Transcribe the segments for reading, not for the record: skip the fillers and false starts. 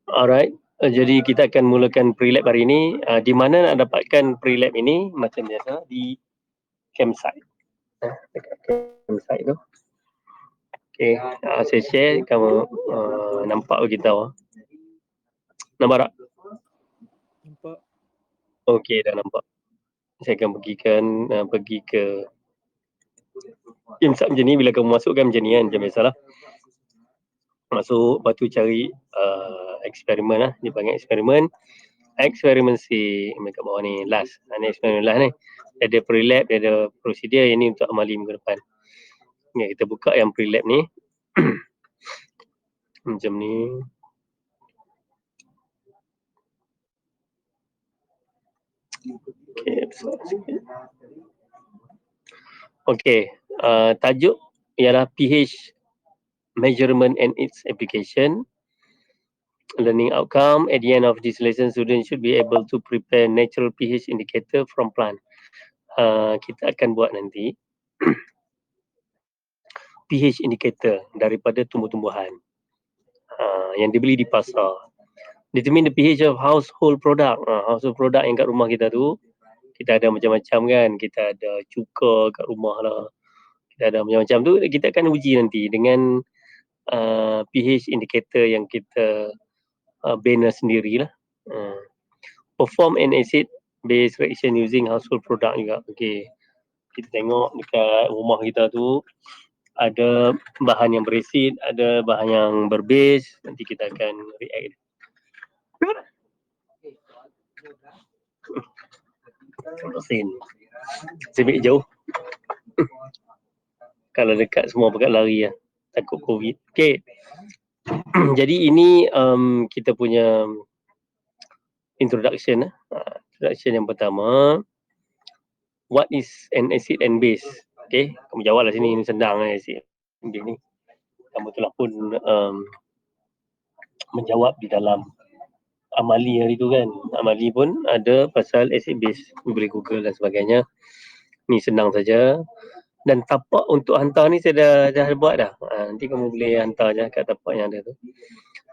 Alright, jadi kita akan mulakan pre-lab hari ini. Di mana nak dapatkan pre-lab ini? Macam biasa di campsite. Dekat campsite tu. Okay, saya share, kamu nampak bagi tahu. Nampak tak? Nampak. Okay, dah nampak. Saya akan pergi ke campsite macam ni. Bila kamu masuk kan macam ni kan, macam biasalah. Masuk, lepas tu cari eksperimen lah. Dia panggil eksperimen. Eksperimen C kat bawah ni, last. Ini eksperimen last ni. Dia ada pre-lab, dia ada prosedur. Yang ni untuk amali minggu depan. Okay, kita buka yang pre-lab ni. Macam ni. Okay, besar sikit. Okay, tajuk ialah pH measurement and its application. Learning outcome. At the end of this lesson, students should be able to prepare natural pH indicator from plant. Kita akan buat nanti pH indicator daripada tumbuh-tumbuhan yang dibeli di pasar. Determine the pH of household product. Household product yang kat rumah kita tu, kita ada macam-macam kan. Kita ada cuka kat rumah lah. Kita ada macam-macam tu. Kita akan uji nanti dengan pH indicator yang kita bina sendirilah. Perform an acid base reaction using household product juga. Okay. Kita tengok dekat rumah kita tu ada bahan yang berasid, ada bahan yang berbase. Nanti kita akan react. Mesin. Sebab jauh. Kalau dekat semua pekat lari lah. Takut COVID. Okay. Jadi ini kita punya introduction. Introduction yang pertama. What is an acid and base? Okay. Kamu jawab lah sini. Ini senang lah acid. Ini. Kamu telah pun menjawab di dalam amali hari tu kan. Amali pun ada pasal acid base. Boleh Google dan sebagainya. Ni senang saja. Dan tapak untuk hantar ni saya dah buat dah. Nanti kamu boleh hantar je kat tapak yang ada tu.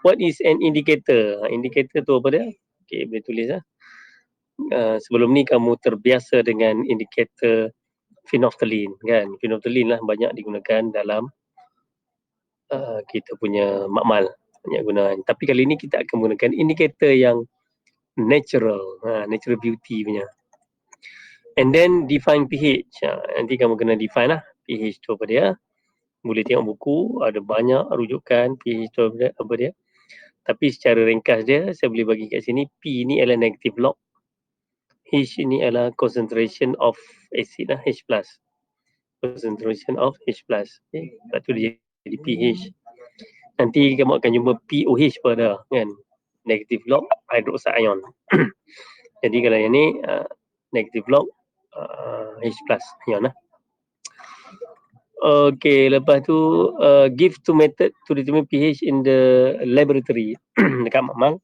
What is an indicator? Indicator tu apa dia? Okay, boleh tulis lah. Sebelum ni kamu terbiasa dengan indikator phenolphthalein kan. Phenolphthalein lah banyak digunakan dalam kita punya makmal. Banyak gunaan. Tapi kali ni kita akan menggunakan indikator yang natural. Natural beauty punya. And then define pH. Nanti kamu kena define lah pH tu apa dia. Boleh tengok buku, ada banyak rujukan pH tu apa dia. Tapi secara ringkas dia, saya boleh bagi kat sini. P ni adalah negative log. H ini adalah concentration of acid lah, H+. Concentration of H+. Okay. Lepas tu dia jadi pH. Nanti kamu akan jumpa POH pada kan. Negative log hydroxide ion. Jadi kalau yang ni negative log H+ ion lah. Okay, lepas tu give two method to determine pH in the laboratory. Dekat makmal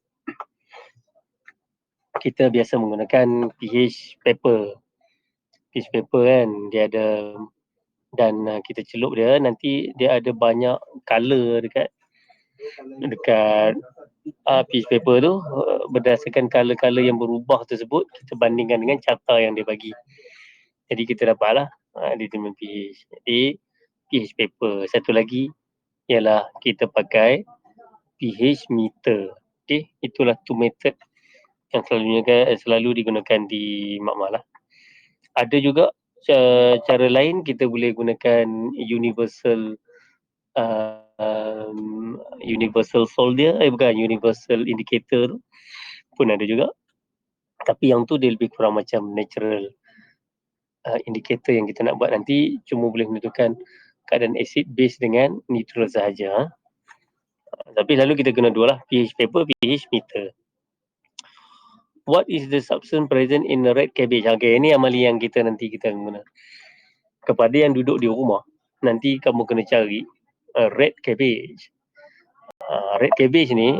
kita biasa menggunakan pH paper. pH paper kan, dia ada dan kita celup dia, nanti dia ada banyak color dekat pH paper tu. Berdasarkan color-color yang berubah tersebut, kita bandingkan dengan carta yang dia bagi. Jadi kita dapatlah determine pH. Jadi pH paper. Satu lagi ialah kita pakai pH meter. Okay, itulah two method yang selalu digunakan di makmal lah. Ada juga cara lain, kita boleh gunakan universal soldier, bukan universal indicator pun ada juga. Tapi yang tu dia lebih kurang macam natural indicator yang kita nak buat nanti. Cuma boleh menentukan keadaan acid base dengan neutral sahaja. Tapi selalu kita guna dua lah, pH paper, pH meter. What is the substance present in the red cabbage? Okay, ini amali yang kita guna. Kepada yang duduk di rumah, nanti kamu kena cari red cabbage. Red cabbage ni,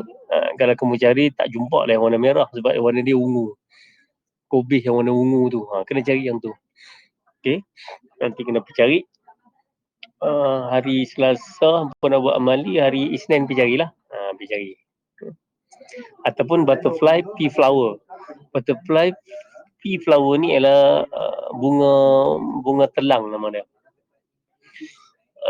kalau kamu cari tak jumpa lah yang warna merah sebab warna dia ungu. Cabbage yang warna ungu tu, kena cari yang tu. Okay, nanti kena pergi cari. Hari Selasa pun nak buat amali, hari Isnin pergi carilah. Pergi cari. ataupun butterfly pea flower. Butterfly pea flower ni ialah bunga bunga telang nama dia.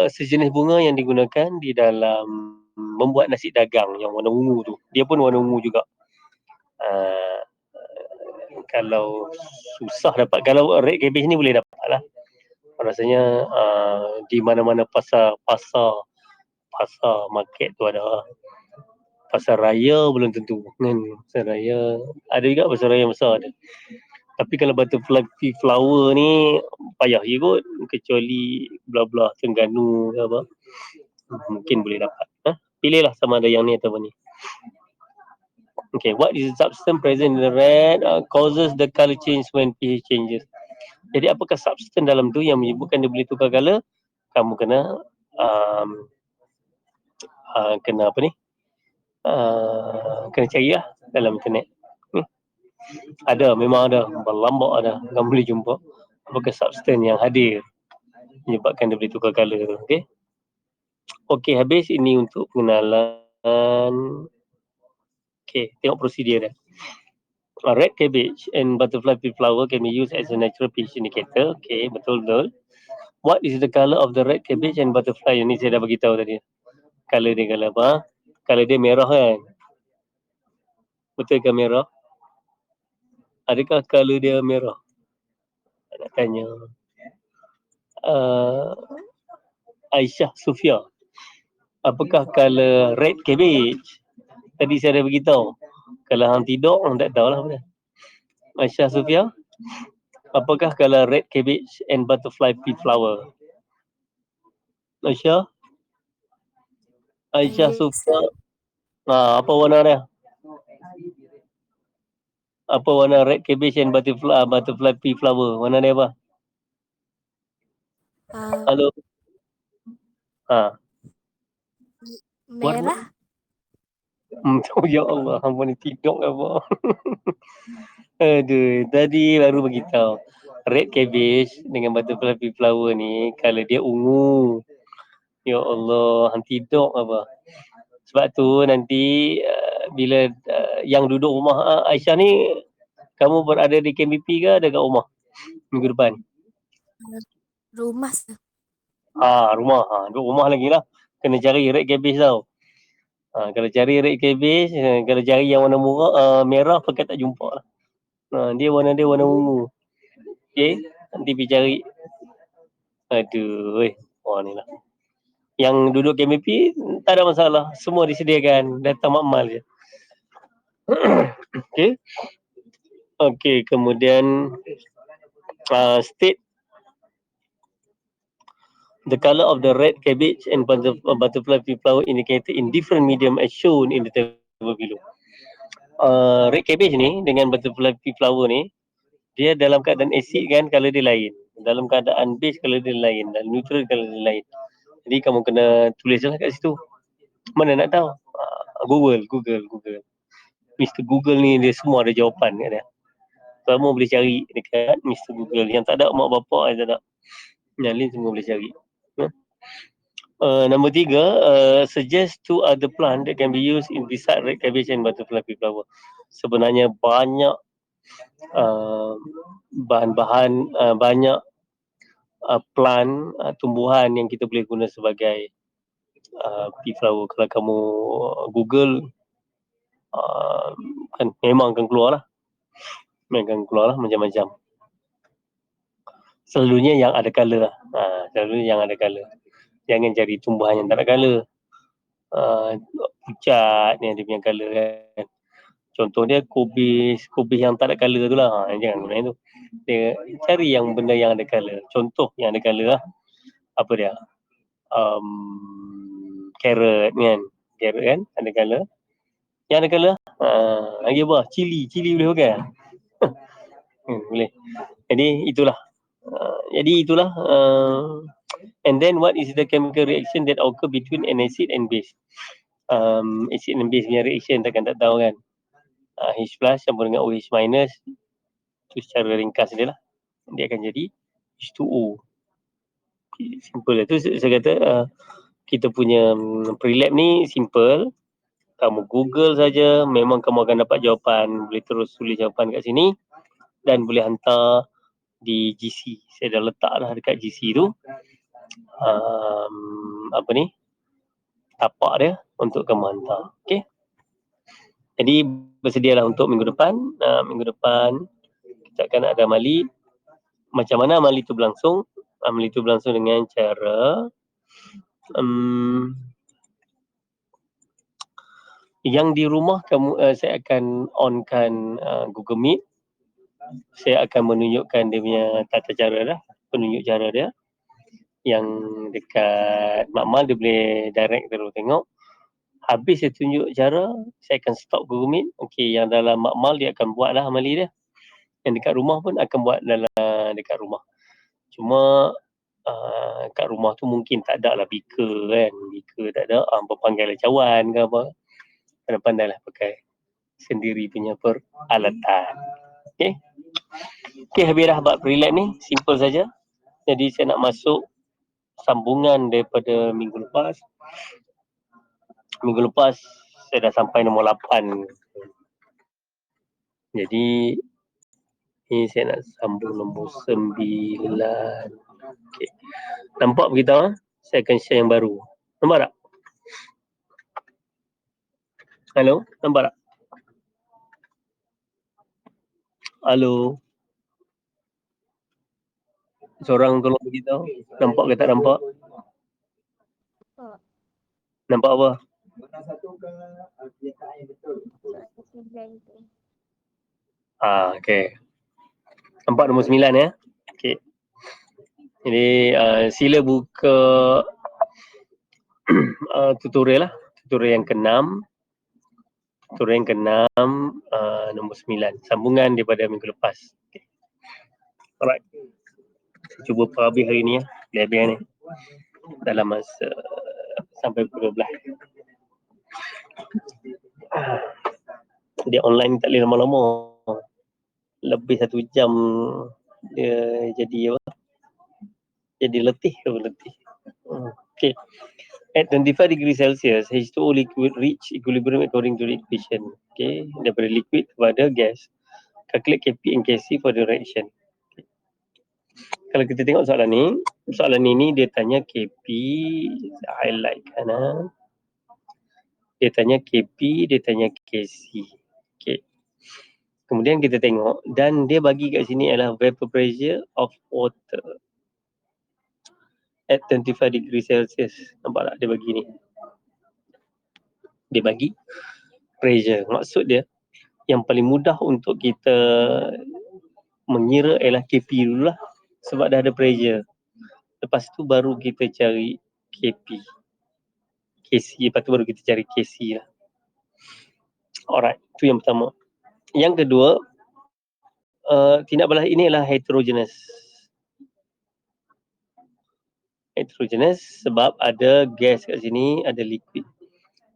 Sejenis bunga yang digunakan di dalam membuat nasi dagang yang warna ungu tu. Dia pun warna ungu juga. Kalau susah dapat, kalau red cabbage ni boleh dapat lah. Rasanya di mana-mana pasar market tu ada. Pasar raya belum tentu kan. Pasar raya ada juga, pasar raya besar ada. Tapi kalau butterfly pea flower ni payah je kot, kecuali belah-belah Terengganu ke apa, mungkin boleh dapat. Pilihlah sama ada yang ni atau ni. Okay, what is the substance present in the red causes the color change when pH changes? Jadi apakah substance dalam tu yang menyebabkan dia boleh tukar color? Kamu kena kena apa ni? Kena cari lah dalam internet. Ada, memang ada, berlambak ada. Kamu boleh jumpa apakah substance yang hadir menyebabkan dia boleh tukar color. Okay. Okay, habis ini untuk pengenalan. Okay, tengok prosedur dia. Red cabbage and butterfly pea flower can be used as a natural pH indicator. Okay, betul-betul. What is the color of the red cabbage and butterfly? Ini saya dah beritahu tadi. Color dia color apa? Color dia merah kan? Betul ke merah? Adakah color dia merah? Nak tanya. Aisyah Sufia. Apakah color red cabbage? Tadi saya dah beritahu. Kalau hang tidur, hang tak tahu lah apa. Aisyah Sufia. Apakah color red cabbage and butterfly pea flower? Aisyah? Aisyah Sufia. Apa warna dia? Apa warna red cabbage and butterfly pea flower? Warna dia apa? Halo? Merah. Ya Allah, hamba ni tidur ke apa? Aduh, tadi baru beritahu. Red cabbage dengan butterfly pea flower ni, kalau dia ungu. Ya Allah, hang tidur apa? Sebab tu nanti bila yang duduk rumah Aisyah ni, kamu berada di KMP ke ada kat rumah minggu depan? Rumah. Rumah. Duduk rumah lagi lah. Kena cari red cabbage tau. Kalau cari red cabbage, kalau cari yang warna merah pakai tak jumpa lah. Dia warna ungu. Okay, nanti pergi cari. Aduh, wah ni lah. Yang duduk KMP tak ada masalah. Semua disediakan. Datang makmal je. Okay. Okay, kemudian state the color of the red cabbage and butterfly pea flower indicated in different medium as shown in the table below. Red cabbage ni dengan butterfly pea flower ni, dia dalam keadaan acid kan, color dia lain. Dalam keadaan base, color dia lain. Dan neutral, color dia lain. Jadi kamu kena tulis lah kat situ. Mana nak tahu? Google. Mr. Google ni dia semua ada jawapan kat dia. Kamu boleh cari dekat Mr. Google. Yang tak ada mak bapak yang tak ada. Yang lain semua boleh cari. Nombor 3, suggest 2 other plant that can be used in beside red cabbage and butterfly pea flower. Sebenarnya banyak bahan-bahan, banyak plant, tumbuhan yang kita boleh guna sebagai pea flower. Kalau kamu Google, kan memang akan keluar lah. Macam-macam. Selalunya yang ada color lah. Selalunya yang ada color. Jangan cari tumbuhan yang tak ada color. Pucat ni dia punya color kan. Contoh dia kubis yang tak ada color tu lah. Jangan guna itu. Dia cari yang benda yang ada color. Contoh yang ada color lah. Apa dia? Carrot kan. Carrot kan ada color. Yang ada color. Lagi apa? Cili boleh pakai. Boleh. Jadi itulah. And then what is the chemical reaction that occur between an acid and base? Acid and base punya reaction takkan tak tahu kan. H plus campur dengan OH minus. Itu secara ringkas dia lah. Dia akan jadi H2O. Simple lah. Tu saya kata kita punya pre-lab ni simple. Kamu Google saja, memang kamu akan dapat jawapan. Boleh terus tulis jawapan kat sini dan boleh hantar di GC. Saya dah letak dah dekat GC tu. Apa ni? Tapak dia untuk kamu hantar. Okay. Jadi bersedialah untuk minggu depan. Minggu depan kita akan ada amali. Macam mana amali itu berlangsung? Amali itu berlangsung dengan cara yang di rumah kamu, saya akan onkan Google Meet. Saya akan menunjukkan dia punya tata cara dah, penunjuk cara dia. Yang dekat Makmal dia boleh direct terus tengok. Habis saya tunjuk cara, saya akan stop Google Meet. Okey, yang dalam Makmal dia akan buat lah amali dia. Yang dekat rumah pun akan buat dalam dekat rumah. Cuma kat rumah tu mungkin tak ada lah beaker kan. Beaker tak ada, berpanggil lah cawan ke apa. Pandai-pandai lah pakai sendiri punya peralatan. Okey. Okey, habis dah bab relax ni. Simple saja. Jadi saya nak masuk sambungan daripada minggu lepas. Minggu lepas saya dah sampai nombor 8. Jadi ni saya nak sambung nombor 9. Okey. Nampak begitu? Saya akan share yang baru. Nampak tak? Hello, nampak tak? Halo. Seorang tolong beritahu. Nampak ke tak nampak? Nampak apa? Okey. Nampak nombor 9 ya? Okey. Jadi sila buka tutorial lah. Tutorial yang ke-6. Tutorial yang ke-6 nombor 9. Sambungan daripada minggu lepas. Okay. Alright. Saya cuba perhabis hari ni ya. Biar-biar ni. Dalam masa sampai pukul 12. Dia online tak boleh lama-lama. Lebih 1 jam dia jadi apa? Jadi letih ke letih. Okay. At 25 degrees Celsius, H2O liquid reach equilibrium according to the equation. Okay. Daripada liquid kepada gas. Calculate Kp and Kc for the reaction. Okay. Kalau kita tengok soalan ni dia tanya Kp, highlight kan. Dia tanya Kp, dia tanya Kc. Okay. Kemudian kita tengok dan dia bagi kat sini adalah vapor pressure of water at 25 degrees Celsius. Nampak tak dia bagi ni? Dia bagi pressure. Maksud dia yang paling mudah untuk kita mengira ialah Kp dulu lah. Sebab dah ada pressure. Lepas tu baru kita cari Kp. Kc, lepas tu baru kita cari Kc lah. Alright, itu yang pertama. Yang kedua, tindak balas ini adalah heterogeneous. Heterogeneous sebab ada gas kat sini, ada liquid.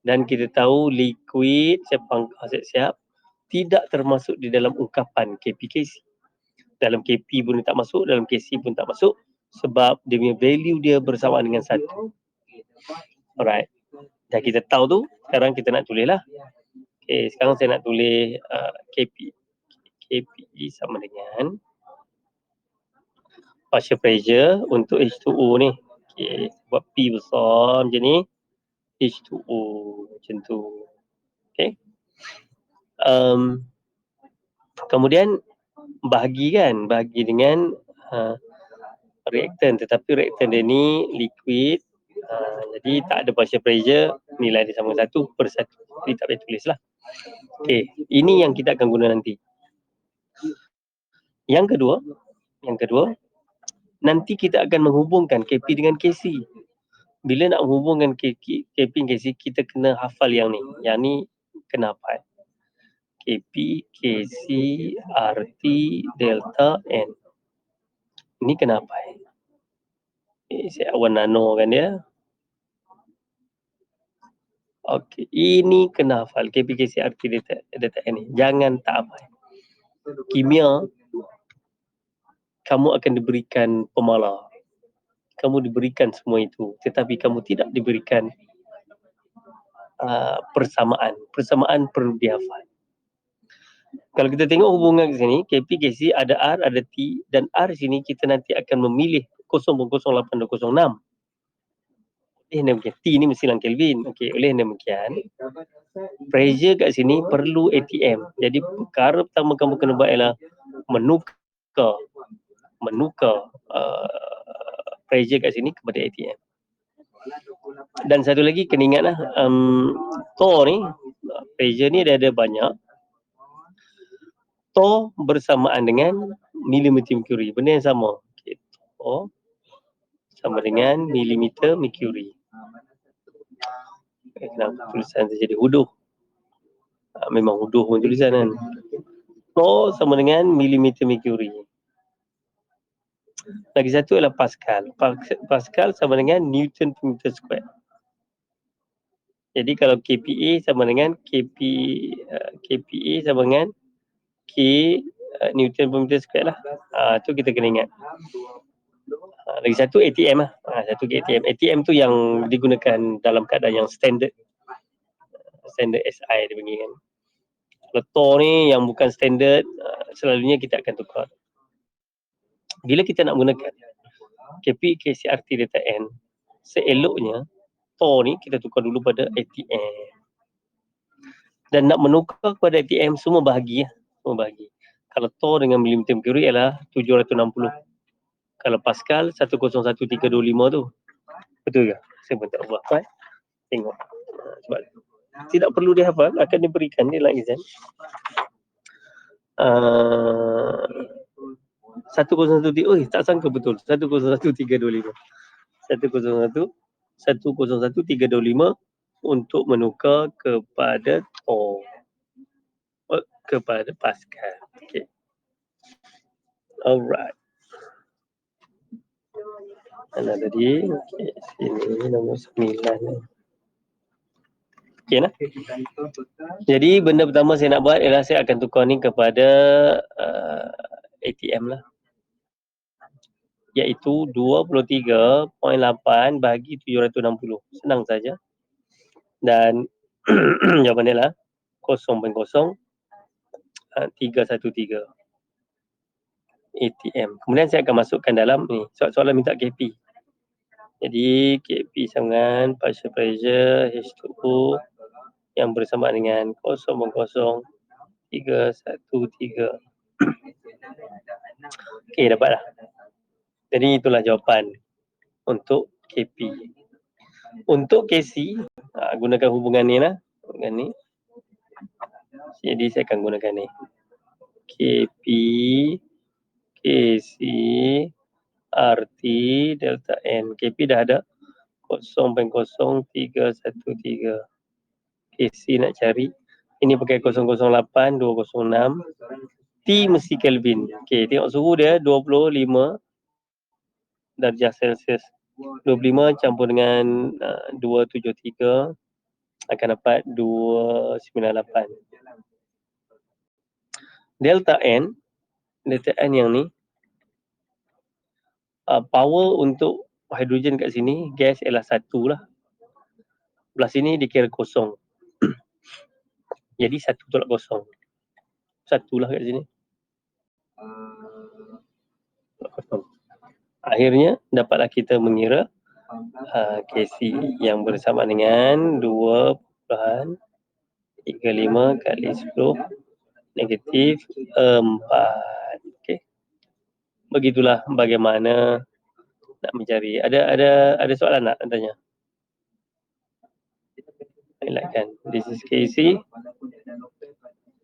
Dan kita tahu liquid, saya pangkah siap-siap, tidak termasuk di dalam ungkapan Kp-Kc. Dalam Kp pun tak masuk, dalam Kc pun tak masuk sebab dia punya value dia bersamaan dengan 1. Alright. Dah kita tahu tu, sekarang kita nak tulis lah. Okay, sekarang saya nak tulis Kp. Kp sama dengan partial pressure untuk H2O ni. Okay, buat P besar macam ni. H2O macam tu. Okay. Kemudian bahagi dengan reaktan, tetapi reaktan dia ni liquid. Jadi tak ada partial pressure, nilai dia sama 1/1. Jadi tak payah tulis lah. Okay, ini yang kita akan guna nanti. Yang kedua, nanti kita akan menghubungkan Kp dengan Kc. Bila nak menghubungkan Kp dan Kc, kita kena hafal yang ni. Yang ni kena hafal. Kp, Kc, RT, delta, N. Ini kena hafal. Saya awan nano kan dia. Okey, ini kena hafal. Kp, Kc, RT, delta, N ni. Jangan tak hafal. Kimia, kamu akan diberikan pemalar. Kamu diberikan semua itu. Tetapi kamu tidak diberikan persamaan perlu dihafal. Kalau kita tengok hubungan ke sini, KP, KC, ada R, ada T, dan R sini kita nanti akan memilih 0.08 dan 0.6. Oleh demikian, T ni mesti dalam Kelvin. Okey, oleh demikian, pressure kat sini perlu ATM. Jadi perkara pertama kamu kena buat ialah menukar pressure kat sini kepada ATM. Dan satu lagi kena ingatlah, torque ni, pressure ni ada banyak. Torque bersamaan dengan millimeter mercury. Benda yang sama. Okay. Torque sama dengan millimeter mercury. Kenapa tulisan terjadi huduh? Memang huduh pun tulisan kan. Torque sama dengan millimeter mercury. Lagi satu adalah Pascal. Pascal sama dengan Newton per meter square. Jadi kalau KPA sama dengan KPA sama dengan K Newton per meter square lah. Tu kita kena ingat. Lagi satu ATM lah. Satu ATM. ATM tu yang digunakan dalam keadaan yang standard. Standard SI dia panggil kan. Kalau torque ni yang bukan standard, selalunya kita akan tukar. Bila kita nak gunakan KP, KCRT, delta N, seeloknya torque ni kita tukar dulu pada ATM. Dan nak menukar kepada ATM semua bahagi ya. Semua bahagi. Kalau torque dengan millimeter mercury ialah 760. Kalau Pascal 101325 tu. Betul ke? Saya pun tak ubah. Tengok. Sebab tidak perlu dihafal, akan diberikan di dalam exam. 101, tak sangka betul. 101325. 101325 untuk menukar kepada torque. Kepada Pascal. Okay. Alright. Mana tadi? Okay, sini nombor 9. Okay lah. Jadi benda pertama saya nak buat ialah saya akan tukar ni kepada ATM lah. Iaitu 23.8 bahagi 760. Senang saja. Dan jawapan dia lah 0.0313 ATM. Kemudian saya akan masukkan dalam ni. Soalan minta KP. Jadi KP sama dengan partial pressure H2O yang bersama dengan 0.0313. Okey, dapatlah. Jadi itulah jawapan untuk KP. Untuk KC, gunakan hubungan ni lah. Hubungan ni. Jadi saya akan gunakan ni. KP, KC, RT, delta N. KP dah ada 0.0313. KC nak cari. Ini pakai 008, 206. T mesti Kelvin. Okey, tengok suhu dia 25 darjah Celsius. 25 campur dengan 273 akan dapat 298. Delta N yang ni, power untuk hidrogen kat sini, gas ialah 1 lah. Belah sini dikira kosong. Jadi 1 tolak kosong. 1 lah kat sini. Kosong. Akhirnya dapatlah kita mengira KC yang bersama dengan 2.35 kali 10 negatif 4. Okey. Begitulah bagaimana nak mencari. Ada soalan nak tanya? Highlightkan. This is KC.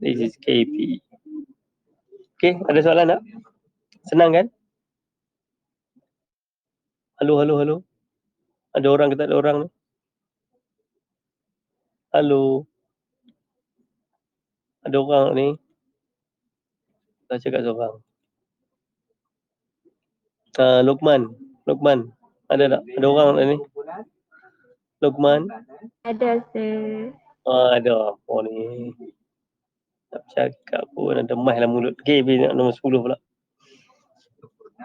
This is KP. Okey, ada soalan tak? Senang kan? Halo. Ada orang ke tak ada orang ni? Halo. Ada orang ni? Tak cakap seorang. Lokman. Ada tak? Ada orang tak ni? Lokman? Ada, sir. Ada apa ni? Tak cakap pun, ada mas dalam mulut. Okay, nombor 10 pula.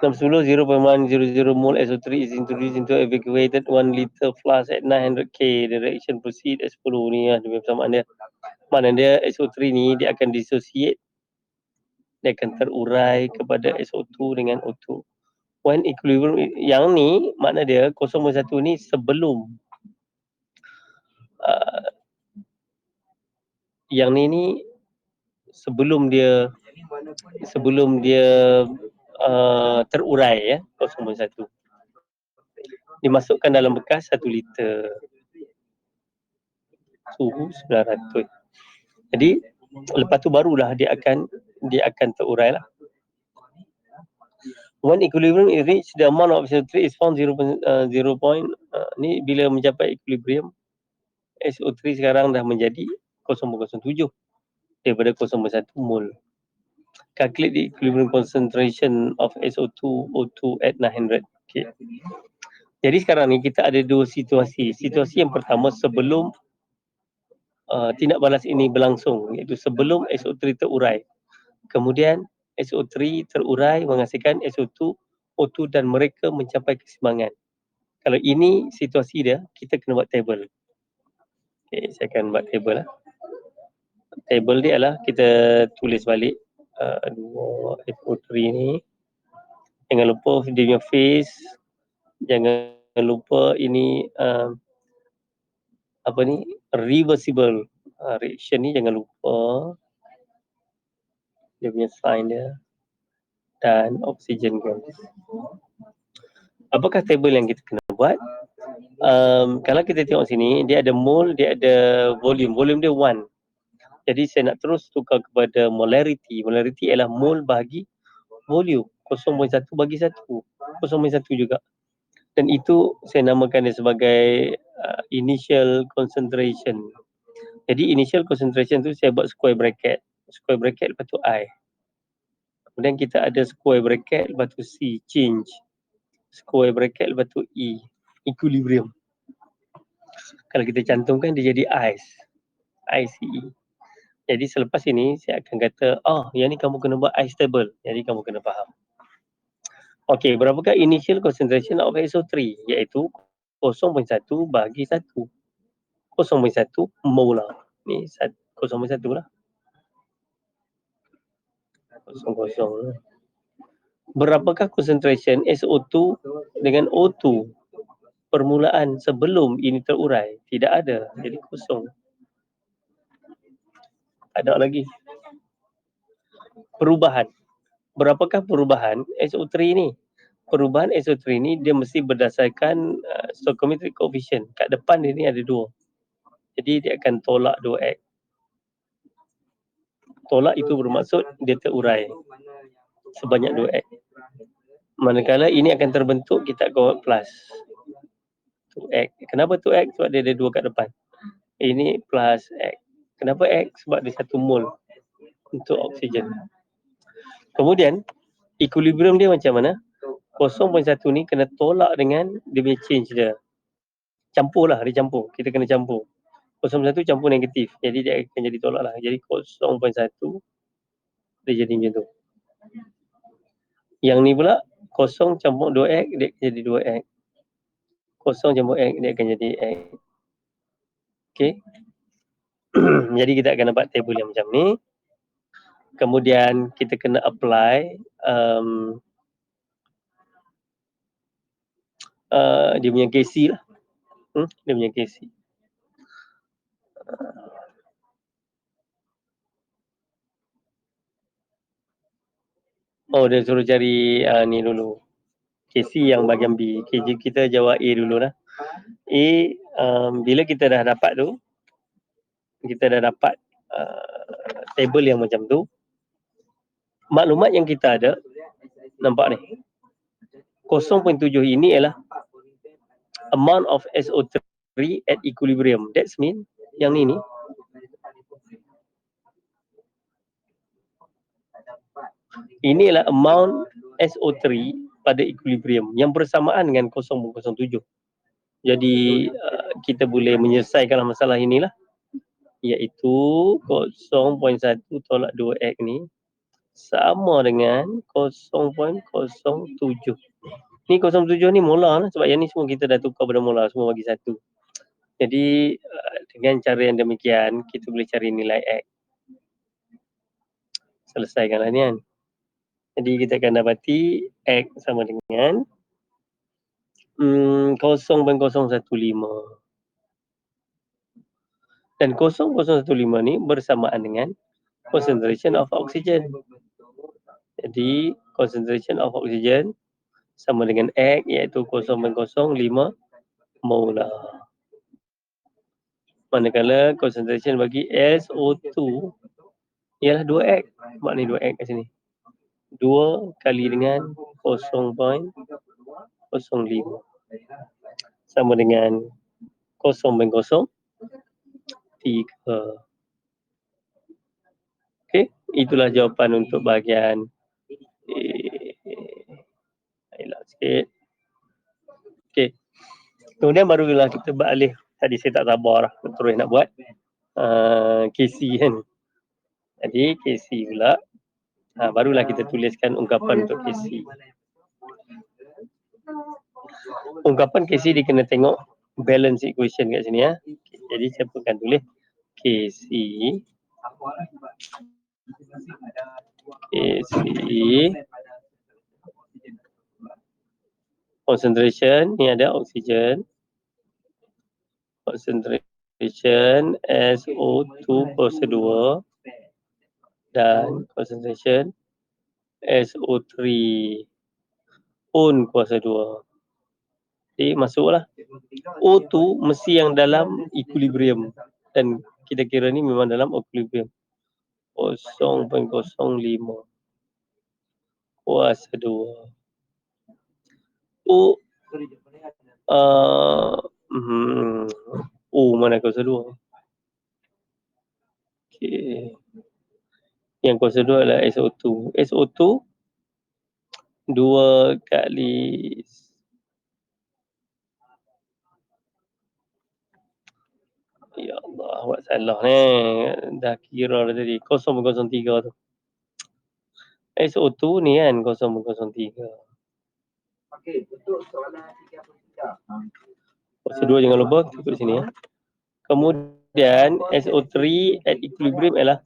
610 0.100 mole SO3 is introduced into evacuated 1 liter flask at 900 K. The reaction proceed as follow ni lah dia persamaan dia. Mana dia SO3 ni dia akan dissociate, dia akan terurai kepada SO2 dengan O2. When equilibrium yang ni makna dia 0.1 ni sebelum yang ni sebelum dia terurai ya 0.1 dimasukkan dalam bekas 1 liter suhu 900. Jadi lepas tu barulah dia akan terurai lah. When equilibrium is reached, the amount of SO3 is found 0. Ni bila mencapai equilibrium, SO3 sekarang dah menjadi 0.07 daripada 0.1 mol. Calculate the equilibrium concentration of SO2 O2 at 900 K. Jadi sekarang ni kita ada dua situasi. Situasi yang pertama sebelum tindak balas ini berlangsung, iaitu sebelum SO3 terurai. Kemudian SO3 terurai menghasilkan SO2, O2 dan mereka mencapai keseimbangan. Kalau ini situasi dia, kita kena buat table. Okay, saya akan buat table lah. Table dia adalah kita tulis balik dua SO3 ni. Jangan lupa dia punya phase. Jangan lupa ini reversible reaction ni, jangan lupa dia punya sign dia dan oxygen gas. Apakah table yang kita kena buat? Kalau kita tengok sini, dia ada mole, dia ada volume. Volume dia 1. Jadi saya nak terus tukar kepada molarity. Molarity ialah mole bahagi volume. 0.1 bagi 1. 0.1 juga. Dan itu saya namakan dia sebagai initial concentration. Jadi initial concentration tu saya buat square bracket. Square bracket lepas tu I. Kemudian kita ada square bracket lepas tu C, change. Square bracket lepas tu E, equilibrium. Kalau kita cantumkan dia jadi ICE. ICE. Jadi selepas ini saya akan kata, yang ni kamu kena buat ICE table. Jadi kamu kena faham. Okey, berapakah initial concentration of SO3? Iaitu 0.1 bahagi 1. 0.1 molar. Ni 0.1 lah. 0.0. Berapakah concentration SO2 dengan O2 permulaan sebelum ini terurai? Tidak ada. Jadi kosong. Ada lagi. Perubahan. Berapakah perubahan SO3 ni? Perubahan SO3 ni dia mesti berdasarkan stoichiometric coefficient. Kat depan dia ni ada 2. Jadi dia akan tolak 2x. Tolak itu bermaksud dia terurai sebanyak 2x. Manakala ini akan terbentuk, kita akan buat plus 2x. Kenapa 2x? Sebab dia ada 2 kat depan. Ini plus x. Kenapa x? Sebab dia 1 mol untuk oksigen. Kemudian equilibrium dia macam mana? 0.1 ni kena tolak dengan dia punya change dia. Campur lah, dia campur. Kita kena campur. 0.1 campur negatif. Jadi dia akan jadi tolak lah. Jadi 0.1 dia jadi macam tu. Yang ni pula 0 campur 2x dia akan jadi 2x. 0 campur x dia akan jadi x. Okey. Jadi kita akan dapat table yang macam ni. Kemudian kita kena apply dia punya KC lah. Dia punya KC. Dia suruh cari ni dulu. KC yang bahagian B. Okay, kita jawab A dulu lah. A, bila kita dah dapat tu, kita dah dapat table yang macam tu, maklumat yang kita ada, nampak ni. 0.7 ini ialah amount of SO3 at equilibrium. That's mean yang ni ini ialah amount SO3 pada equilibrium yang bersamaan dengan 0.07. Jadi kita boleh menyelesaikan masalah inilah, iaitu 0.1 tolak 2x ni sama dengan 0.07. Ni 0.7 ni molar lah, sebab yang ni semua kita dah tukar pada molar, semua bagi 1. Jadi dengan cara yang demikian kita boleh cari nilai X. Selesaikanlah ni kan. Jadi kita akan dapati X sama dengan 0.015. Dan 0.015 ni bersamaan dengan concentration of oxygen. Jadi concentration of oxygen sama dengan X, iaitu 0.05 molar. Manakala concentration bagi SO2 ialah 2X. Maknanya 2X kat sini. 2 kali dengan 0.05 sama dengan 0.03. Okey, itulah jawapan untuk bahagian hilang sikit. Okey. Kemudian barulah kita beralih. Tadi saya tak sabar lah terus nak buat KC kan. Jadi KC pula. Barulah kita tuliskan ungkapan untuk KC. Ungkapan KC dia kena tengok balance equation kat sini ya. Okay, jadi saya akan tulis KC concentration ni ada oksigen, concentration SO2 kuasa 2 dan concentration SO3 pun kuasa 2. Jadi masuklah. O2 mesti yang dalam equilibrium dan kita kira ni memang dalam equilibrium. 0.05 kuasa 2. Mana kuasa 2? Okey. Yang kuasa 2 adalah SO2. SO2 2 kali ya Allah, buat salah ni. Dah kira dah tadi 0.03 tu. SO2 ni kan 0.03. Okey, untuk soalan 3.3. Kuasa 2 jangan lupa ikut sini ya. Kemudian SO3 at equilibrium ialah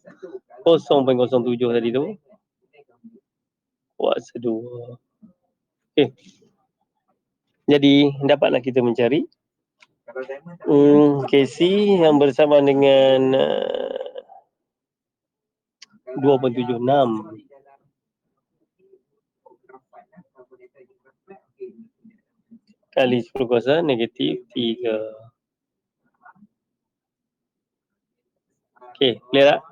0.07 tadi tu. Kuasa 2. Okey. Jadi dapatlah kita mencari KC yang bersama dengan 2.76 kali 10 kuasa negatif 3. Okey, clear tak?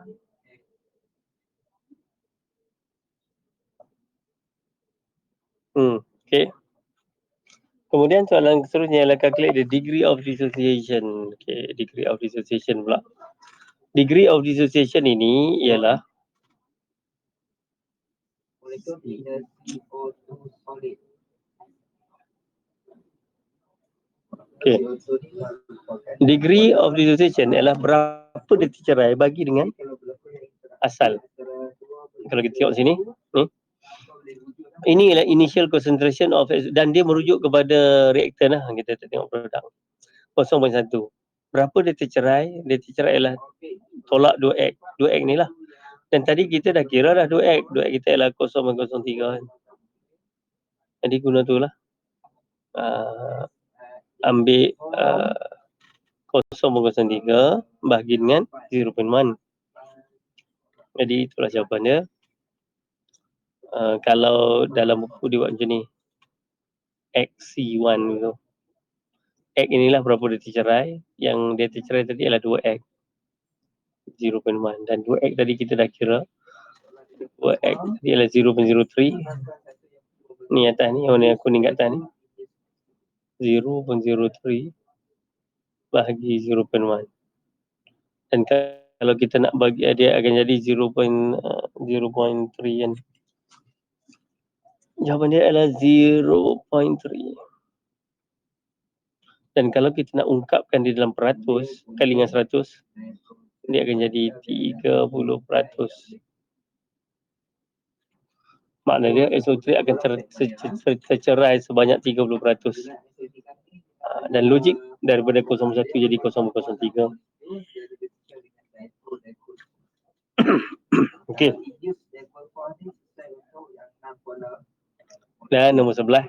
Okey. Kemudian soalan seterusnya adalah calculate the degree of dissociation. Okey, degree of dissociation pula. Degree of dissociation ini ialah okey. Degree of dissociation ialah berapa dia tercerai bagi dengan asal. Kalau kita tengok sini, ni. Ini ialah initial concentration of dan dia merujuk kepada reaktan lah. Kita tengok produk 0.1. Berapa dia tercerai? Dia tercerai ialah tolak 2X. 2X ni lah. Dan tadi kita dah kira dah 2X. 2X kita ialah 0.03 kan. Jadi guna tu lah. Ambil 0.03 bahagi dengan 0.1. Jadi itulah jawapannya. Kalau dalam buku dia buat macam ni. XC1 tu. X inilah berapa dia tercerai. Yang dia tercerai tadi adalah 2X. 0.1. Dan 2X tadi kita dah kira. 2X tadi adalah 0.03. Ni atas ni. Warna kuning kat atas ni. 0.03 bahagi 0.1. Dan kalau kita nak bagi dia akan jadi 0.3 kan. Jawapan dia adalah 0.3. Dan kalau kita nak ungkapkan di dalam peratus kali dengan 100, dia akan jadi 30%. Maknanya SO3 akan tercerai sebanyak 30%. Dan logik daripada 01 jadi 003. Okey. Dan nombor 11.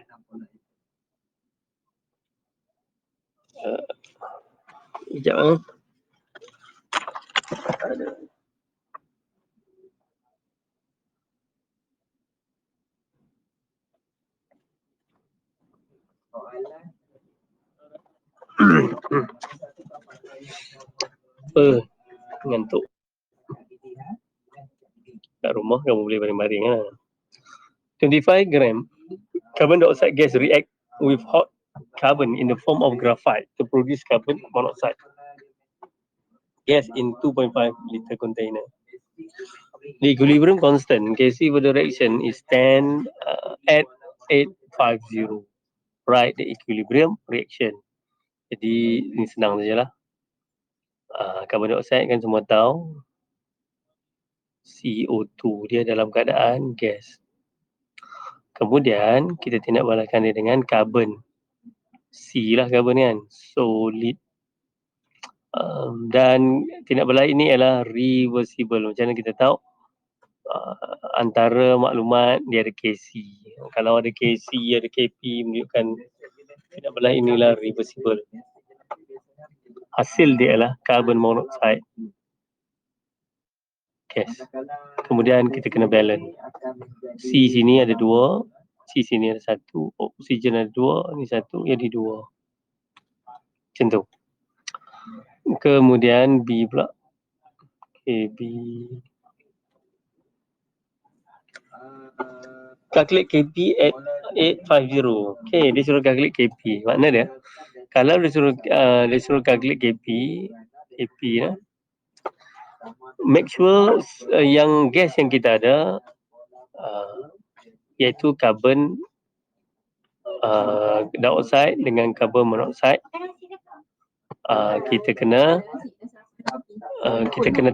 Sekejap ngantuk. Kat rumah kamu boleh baring-baring lah. 25 gram carbon dioxide gas react with hot carbon in the form of graphite to produce carbon monoxide gas in 2.5 liter container. The equilibrium constant Kc for the reaction is 10 at 850. Write the equilibrium reaction. Jadi ni senang sajalah. Carbon dioxide kan semua tahu CO2 dia dalam keadaan gas. Kemudian kita tindak balaskan dia dengan karbon. C lah karbon kan, solid. Dan tindak balas ini adalah reversible. Macam mana kita tahu? Antara maklumat dia ada Kc. Kalau ada Kc, ada Kp menunjukkan tindak balas inilah reversible. Hasil dia adalah carbon monoxide gas. Kemudian kita kena balance. C sini ada 2, C sini ada 1, oksigen ada 2, ni 1 jadi 2. Macam tu. Kemudian B pula. Okay, B. Calculate Kp at 850. Okay, dia suruh calculate Kp. Makna dia, kalau dia suruh calculate Kp ya, make sure yang gas yang kita ada iaitu carbon dioxide dengan carbon monoxide, kita kena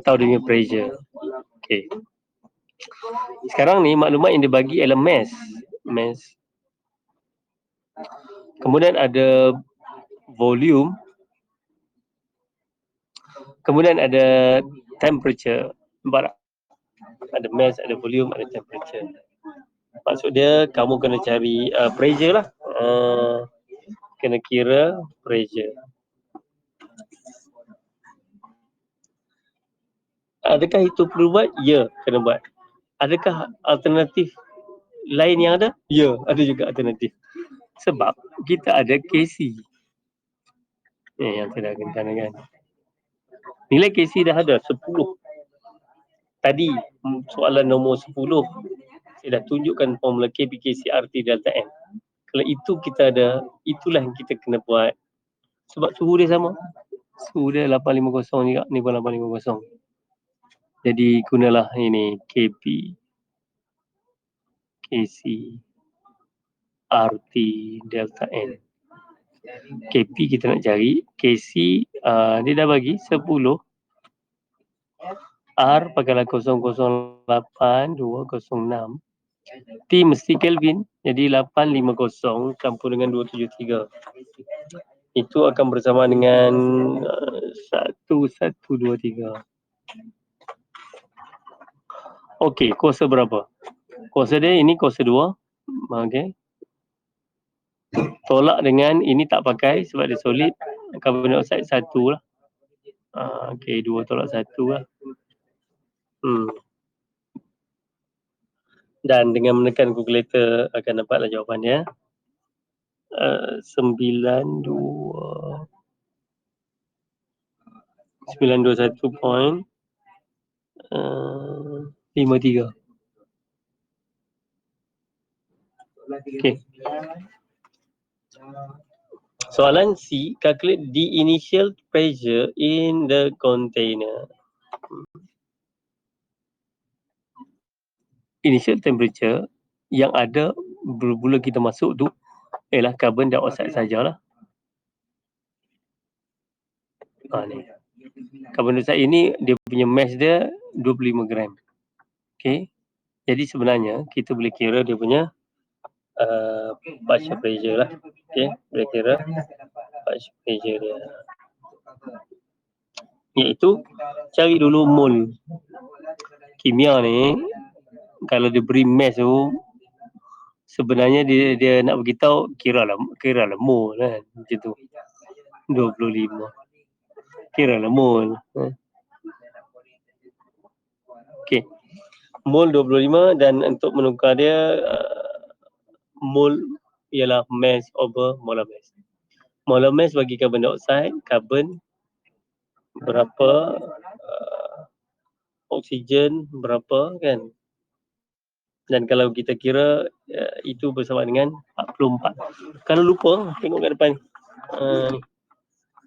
tahu dia punya pressure. Okay. Sekarang ni maklumat yang dibagi ialah mass. Kemudian ada volume. Kemudian ada temperature. Nampak tak? Ada mass, ada volume, ada temperature. Maksud dia kamu kena cari pressure lah. Kena kira pressure. Adakah itu perlu buat? Ya, kena buat. Adakah alternatif lain yang ada? Ya, ada juga alternatif. Sebab kita ada Kc. Yang saya dah katakan. Nilai Kc dah ada 10. Tadi soalan nombor 10 saya dah tunjukkan formula Kp Kc RT delta N. Kalau itu kita ada, itulah yang kita kena buat. Sebab suhu dia sama. Suhu dia 850 juga, ni pun 850. Jadi gunalah ini Kp Kc RT delta N. Kp kita nak cari, Kc dia dah bagi 10. R pakailah 008,206. T mesti Kelvin, jadi 850 campur dengan 273. Itu akan bersama dengan 1123. Okey, kuasa berapa? Kuasa dia ini kuasa 2. Okey. Tolak dengan ini tak pakai sebab dia solid. Carbon dioxide 1 lah. Okey, 2 tolak 1 lah. Dan dengan menekan kalkulator akan dapatlah jawapannya. 921.53. Okey. Soalan C, calculate the initial pressure in the container. Initial temperature yang ada bila kita masuk tu ialah carbon dioxide sajalah. Ni. Carbon dioxide ini dia punya mass dia 25 gram. Okey. Jadi sebenarnya kita boleh kira dia punya partial pressure lah. Okey, boleh kira partial pressure dia. Iaitu cari dulu mol. Kimia ni kalau dia beri mass tu sebenarnya dia nak beritahu kiralah mol kan, macam tu. 25. Kiralah mol. Okey. Mol 25 dan untuk menukar dia mol ialah mass over molar mass. Molar mass bagi karbon dioksida, karbon berapa, oksigen berapa kan. Dan kalau kita kira itu bersama dengan 44. Kalau lupa tengok kat depan ni.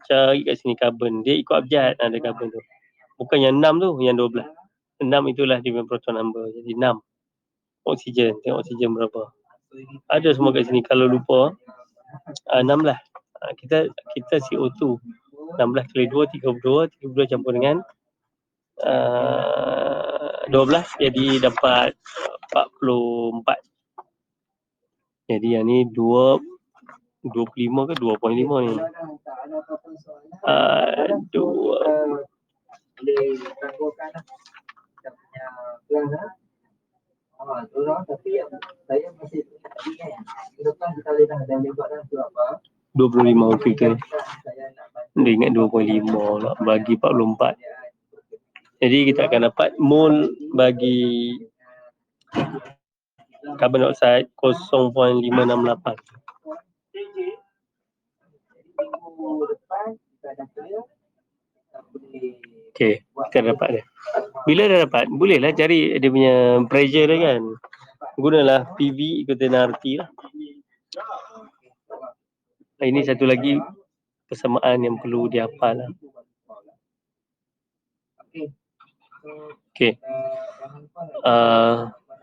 Cari kat sini karbon. Dia ikut abjad ada karbon tu. Bukan yang 6 tu, yang 12. 6 itulah dia punya proton number. Jadi 6. Oksigen, tengok oksigen berapa. Ada semua kat sini. Kalau lupa 6 lah. Kita CO2 16 kali 2 32 campur dengan 12 jadi dapat 44. Jadi yang ni 25 ke 2.5 ni. 2 25 okey ke? Dia ingat 2.5 nak bagi 44. Jadi kita akan dapat mol bagi karbon dioksida 0.568. Okey, kita dapat dia. Bila dah dapat, bolehlah cari dia punya pressure dia kan. Gunalah PV ikutin RT lah. Ini satu lagi persamaan yang perlu dihafal lah. Okey.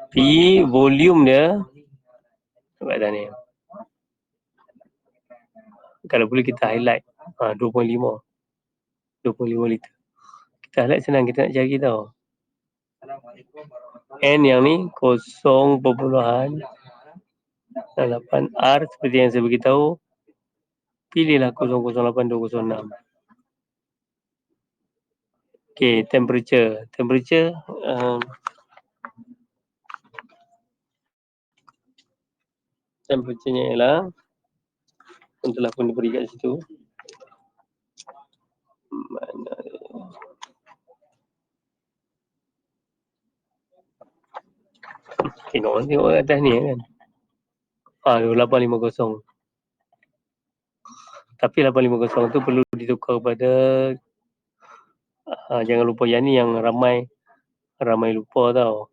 P volume dia sebab dah ni. Kalau boleh kita highlight 2.5 liter. Kita highlight senang, kita nak cari tau. N yang ni 0.8 R seperti yang saya beritahu. Pilihlah 0.08 206. Okey, temperature temperature-nya ialah yang telah pun diberi kat situ. Mana tengok kat atas ni kan. 850. Tapi 850 tu perlu ditukar pada jangan lupa yang ni yang ramai lupa tau.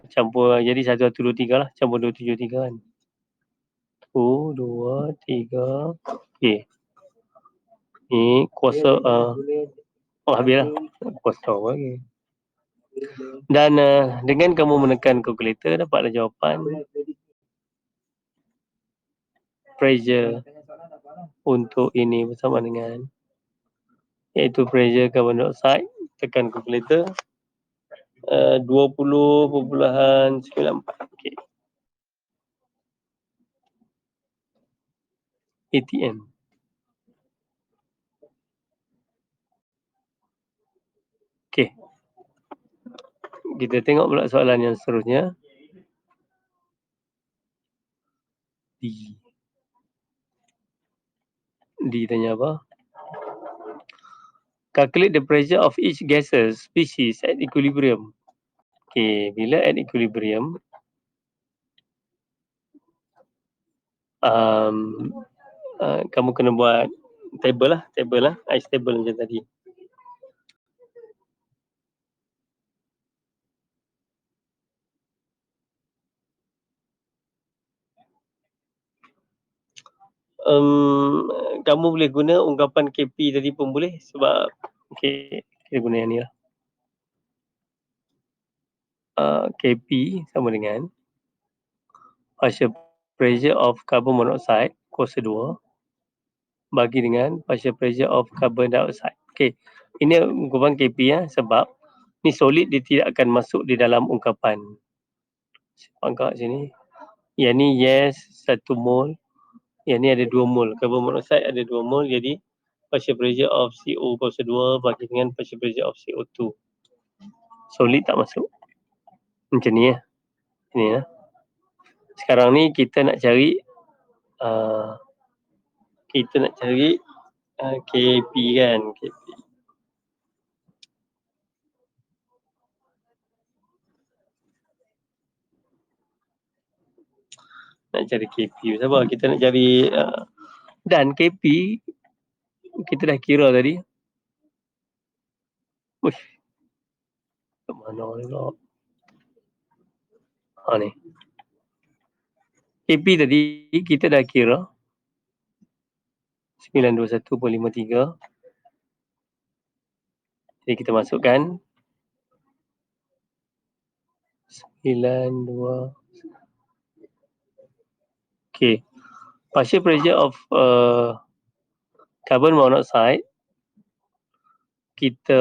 Campur jadi 1, 2, 3 lah, campur 2, 7, 3 kan. 1, 2, 3. Okey. Ni kuasa habislah. Kuasa lagi. Dan dengan kamu menekan kalkulator dapatlah jawapan pressure untuk ini bersama dengan iaitu pressure karbon dioksida tekan kalkulator 20.94. Okey. ATM. Okey. Kita tengok pula soalan yang seterusnya. D tanya apa? Calculate the pressure of each gaseous species at equilibrium. Okey, bila at equilibrium kamu kena buat table lah, ice table macam tadi. Kamu boleh guna ungkapan KP tadi pun boleh sebab okey, kita guna yang ni lah. KP sama dengan partial pressure of carbon monoxide kuasa 2 bagi dengan partial pressure of carbon dioxide. Okey, ini ungkapan KP sebab ni solid, dia tidak akan masuk di dalam ungkapan Angkat sini. Yang ni yes 1 mol. Yang ni ada 2 mol. Carbon monoxide ada 2 mol, jadi partial pressure of CO2 bagi dengan partial pressure of CO2. Solid tak masuk. Macam ni ya. Ni ya. Sekarang ni kita nak cari KP kan. KP. Nak cari KP. Sabar, kita nak cari dan KP kita dah kira tadi. Uish. Kat mana ni pula? Ni. KP tadi kita dah kira 921.53. Jadi kita masukkan 92. Okay. Partial pressure of carbon monoxide kita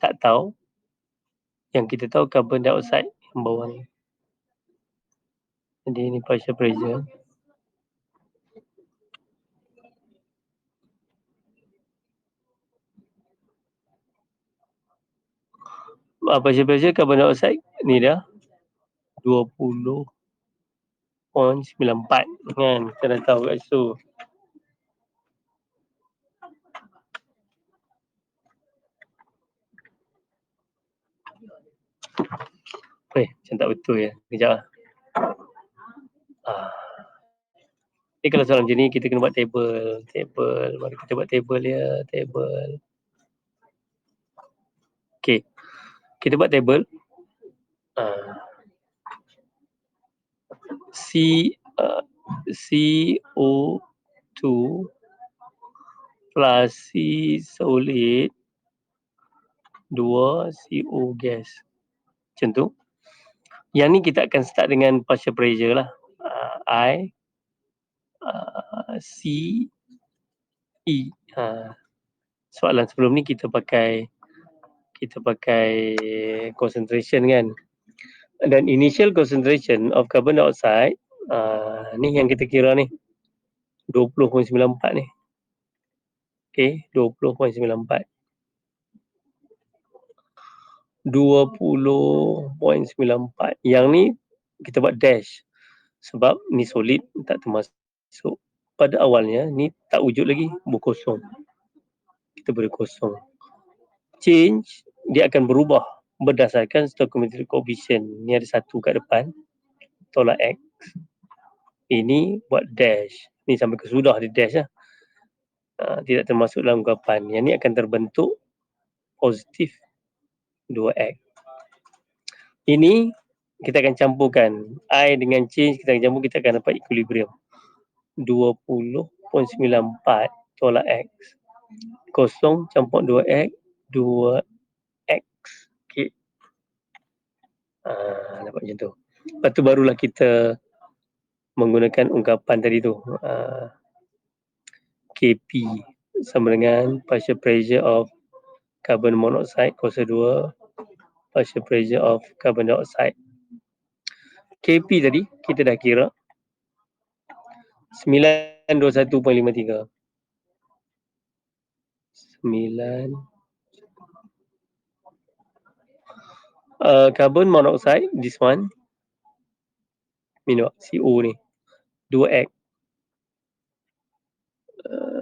tak tahu. Yang kita tahu carbon dioxide yang bawah ni. Jadi ini partial pressure. Partial pressure carbon dioxide ni dah 20.94 kan. Kita dah tahu kat situ. Macam tak betul ya. Kejap lah. Ni kalau soalan macam ni kita kena buat table. Mari kita buat table ya. Table. Okay. Kita buat table. CO2 plus C solid 2 CO gas. Macam tu. Yang ni kita akan start dengan partial pressure lah. I C E. Soalan sebelum ni kita pakai concentration kan. Dan initial concentration of carbon dioxide ni yang kita kira ni 20.94 ni. Okay, 20.94. 20.94. Yang ni kita buat dash. Sebab ni solid tak termasuk. Pada awalnya ni tak wujud lagi, berkosong. Kita beri kosong. Change dia akan berubah berdasarkan stoichiometric coefficient. Ni ada satu kat depan. Tolak X. Ini buat dash. Ni sampai ke sudah dia dash lah. Tidak termasuk dalam ungkapan. Yang ni akan terbentuk positif 2X. Ini kita akan campurkan. I dengan change kita akan campur, kita akan dapat equilibrium. 20.94 tolak X. Kosong campur 2X. 2X. Okay. Dapat macam tu. Lepas tu barulah kita menggunakan ungkapan tadi tu. KP sama dengan partial pressure of carbon monoxide kuasa 2 partial pressure of carbon dioxide. KP tadi kita dah kira 921.53. 9 carbon monoxide, this one minum CO ni 2X.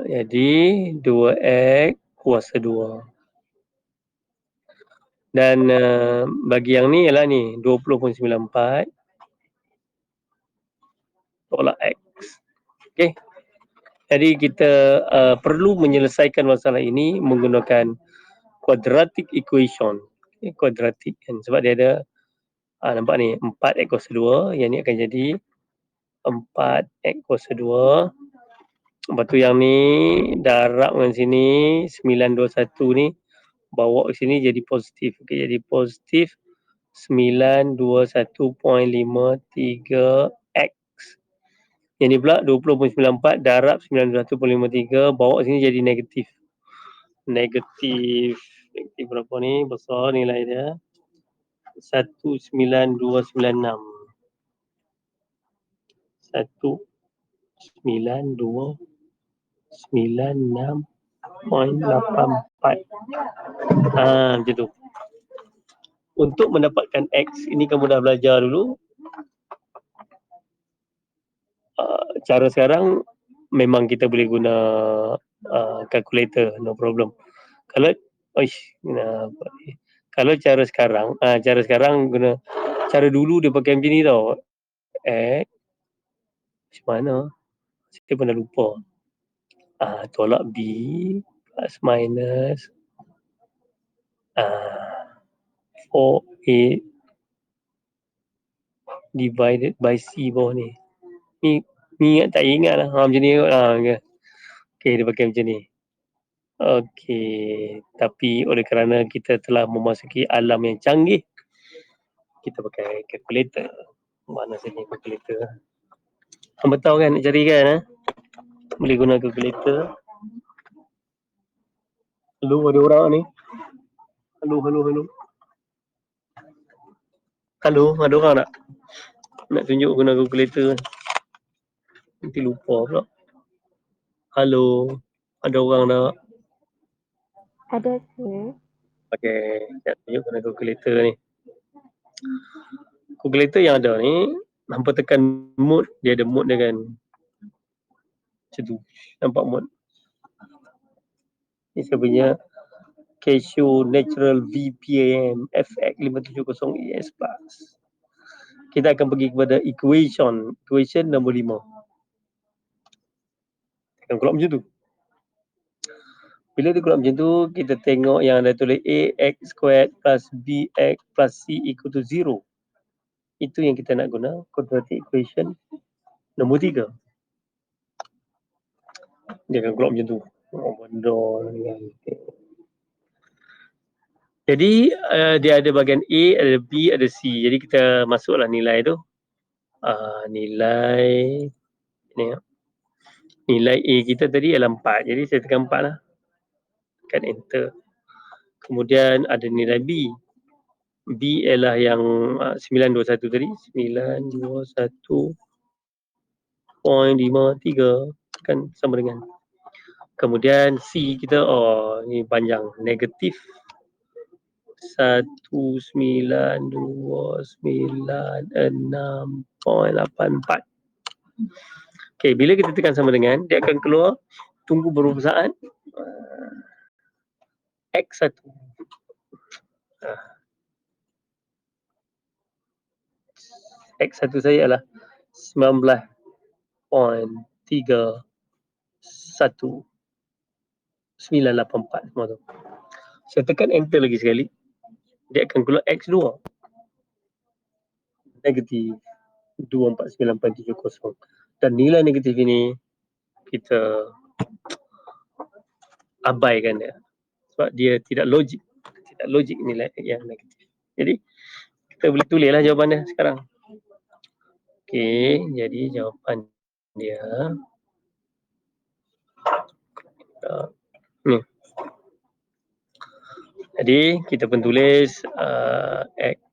Jadi 2X kuasa 2. Dan bagi yang ni ialah ni 20.94 tolak X. Okey. Jadi kita perlu menyelesaikan masalah ini menggunakan quadratic equation. Okay, quadratic kan, sebab dia ada nampak ni 4X kuasa 2, yang ni akan jadi 4X kuasa 2. Lepas tu yang ni darab dengan sini 921 ni bawa ke sini jadi positif. Okey, jadi positif 921.53X. Yang ni pula 20.94 darab 921.53 bawa sini jadi negatif. Negatif berapa ni? Besar nilai dia. 19296. 19296.84. Macam tu. Untuk mendapatkan X, ini kamu dah belajar dulu. Cara sekarang memang kita boleh guna calculator, no problem. Kalau kalau cara sekarang guna cara dulu dia pakai macam ni tau. Macam mana? Saya pun dah lupa. Tolak B plus minus 4A divided by C bawah ni. Ni tak ingat lah. Macam ni kot. Okay, dia pakai macam ni. Okay, tapi oleh kerana kita telah memasuki alam yang canggih, kita pakai calculator. Mana sini calculator? Hamba tahu kan nak cari kan? Boleh guna calculator. Hello, ada orang ni. Hello. Hello, ada orang tak? Nak tunjuk guna calculator. Nanti lupa pula. Hello, ada orang tak? Ada sir. Okay, nak tunjuk guna calculator ni. Calculator yang ada ni, hampa tekan mode, dia ada mode dia kan. Macam tu. Nampak mode? Ni saya punya Casio Natural VPAM FX 570 ES Plus. Kita akan pergi kepada equation nombor 5. Akan keluar macam tu. Bila dia keluar macam tu, kita tengok yang ada tulis AX squared plus BX plus C equal to 0. Itu yang kita nak guna quadratic equation nombor 3. Dia akan keluar macam tu. Jadi dia ada bahagian A, ada B, ada C. Jadi kita masuklah nilai tu. Nilai A kita tadi ialah 4. Jadi saya tekan 4 lah. Tekan enter. Kemudian ada nilai B. B ialah yang 921 tadi. 921.53. Kan sama dengan. Kemudian C kita, ni panjang. Negatif 19296.84. Okay, bila kita tekan sama dengan, dia akan keluar, tunggu beberapa saat, X1. X1 saya adalah 19.31.984 semua tu. Saya tekan enter lagi sekali, dia akan keluar X2. Negatif 249.70. Dan nilai negatif ini kita abaikan dia. Sebab dia tidak logik. Tidak logik nilai yang negatif. Jadi kita boleh tulislah jawapan dia sekarang. Okey, jadi jawapan dia ni. Jadi kita pun tulis X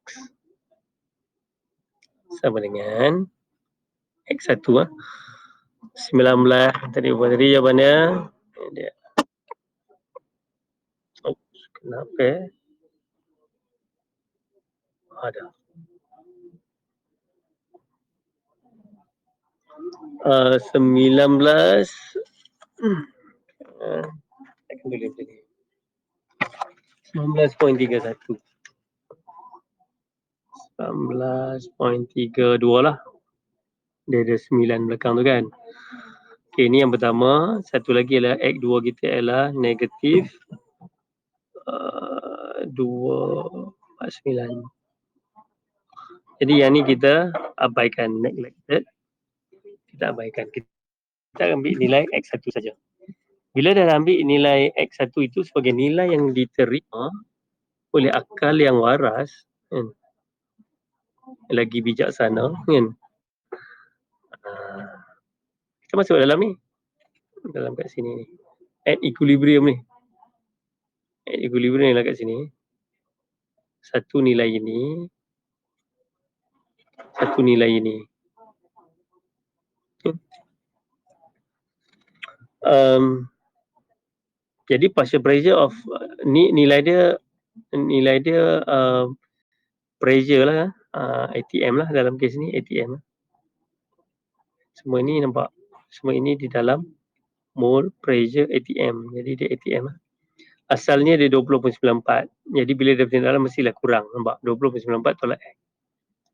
sama dengan X1 19 tadi jawapannya dia. Kenapa? Ada. 19 akan tulis tadi. 19.31. 19.32 lah. Dia ada 9 belakang tu kan. Okey, ni yang pertama. Satu lagi adalah X2 kita ialah negatif 249. Jadi yang ni kita abaikan, neglected. Kita abaikan. Kita ambil nilai X1 saja. Bila dah ambil nilai X1 itu sebagai nilai yang diterima oleh akal yang waras, kan? Lagi bijaksana, kan? Kita masuk dalam ni. Dalam kat sini ni. At equilibrium ni. At equilibrium ni lah kat sini. satu nilai ini, satu nilai ini. Okay. Jadi partial pressure of ni nilai dia pressure lah, ATM lah dalam kes ni, ATM lah. Semua ini nampak, semua ini di dalam mole pressure ATM. Jadi dia ATM lah. Asalnya dia 20.94. Jadi bila dia berada dalam mestilah kurang. Nampak 20.94 tolak X.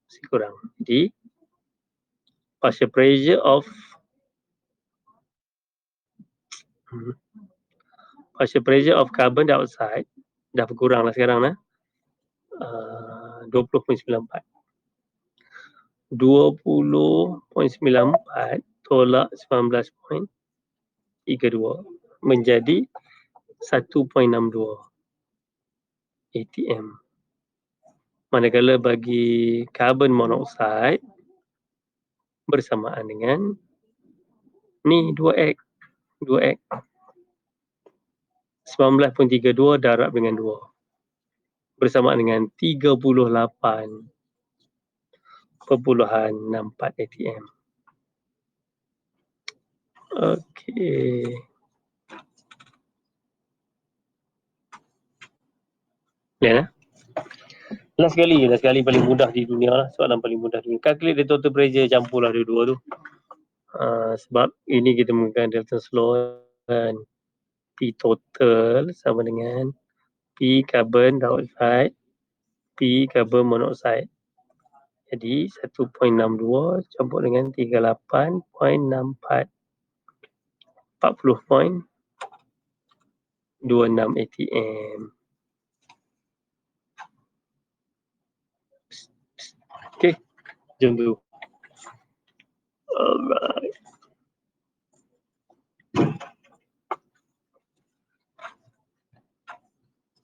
Mesti kurang. Jadi partial pressure of carbon dioxide dah berkurang lah sekarang lah. 20.94. 20.94 tolak 19.32 menjadi 1.62 ATM. Manakala bagi carbon monoxide bersamaan dengan ni 2x 19.32 darab dengan 2 bersamaan dengan 38.64 ATM. Okey. Ya. Last sekali paling mudah di dunia lah, soalan paling mudah di dunia. Calculate the total pressure, campurlah dua-dua tu. Sebab ini kita menggunakan Dalton's law kan. P total sama dengan P carbon dioxide, P carbon monoxide. Jadi 1.62 campur dengan 38.64. 40.26 ATM. Okey, jom dulu. Alright.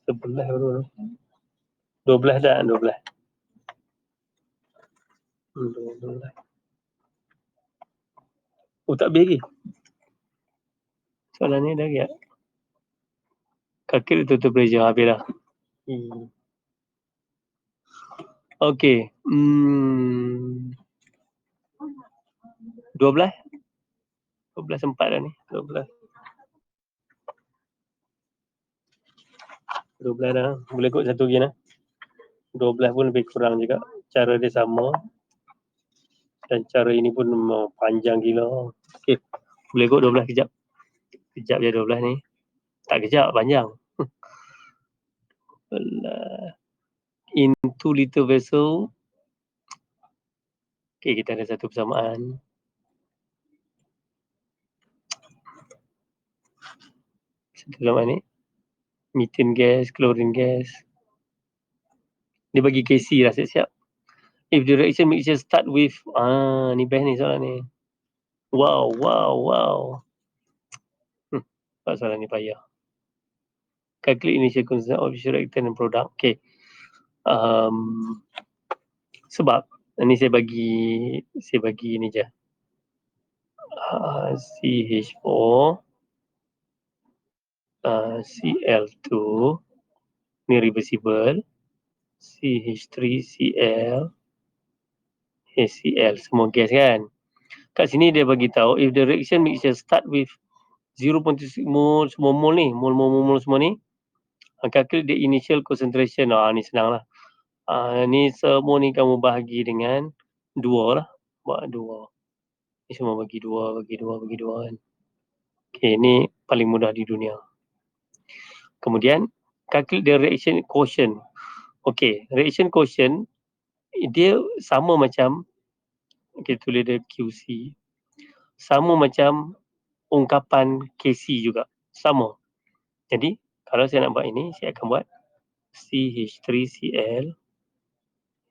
Sebelah baru. 12 dah, 12. 12. Oh, tak habis lagi. Soalan ni dah lagi tak? Kaki dia tutup pressure, habis dah. Okey. 12 sempat dah ni. 12 dah. Boleh ikut satu lagi lah. 12 pun lebih kurang juga. Cara dia sama. Dan cara ini pun memang panjang gila. Okey. Boleh ikut 12 kejap. Kejap je 12 ni. Tak kejap, panjang. In 2 liter vessel. Okey, kita ada satu persamaan. Satu persamaan ni. Methane gas, chlorine gas. Dia bagi KC lah siap-siap. If the reaction mixture start with, ni best ni soalan ni. Wow. Soalan ni payah. Calculate initial concentration of each reactant and product. Okay. Sebab ni saya bagi ni je. CH4 Cl2 ni reversible. CH3Cl HCl, semua gas kan. Kat sini dia bagi tahu if the reaction mixture start with 0.6 mol, semua mol ni, mol semua ni. Calculate the initial concentration. Ni senang lah. Ni semua ni kamu bahagi dengan 2 lah. Buat 2. Ni semua bagi 2 kan. Okay, ni paling mudah di dunia. Kemudian, calculate the reaction quotient. Okay, reaction quotient dia sama macam, kita tulis dia QC, sama macam ungkapan KC juga, sama. Jadi kalau saya nak buat ini, saya akan buat CH3Cl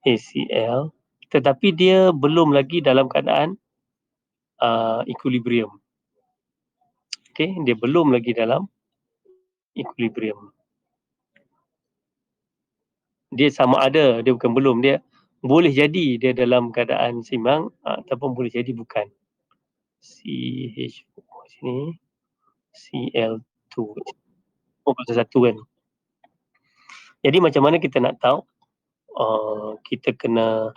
HCl, tetapi dia belum lagi dalam keadaan equilibrium. Okay, dia belum lagi dalam equilibrium. Dia sama ada, dia bukan belum, dia boleh jadi dia dalam keadaan seimbang ataupun boleh jadi bukan. CH4 sini, Cl2. Oh, satu kan. Jadi macam mana kita nak tahu kita kena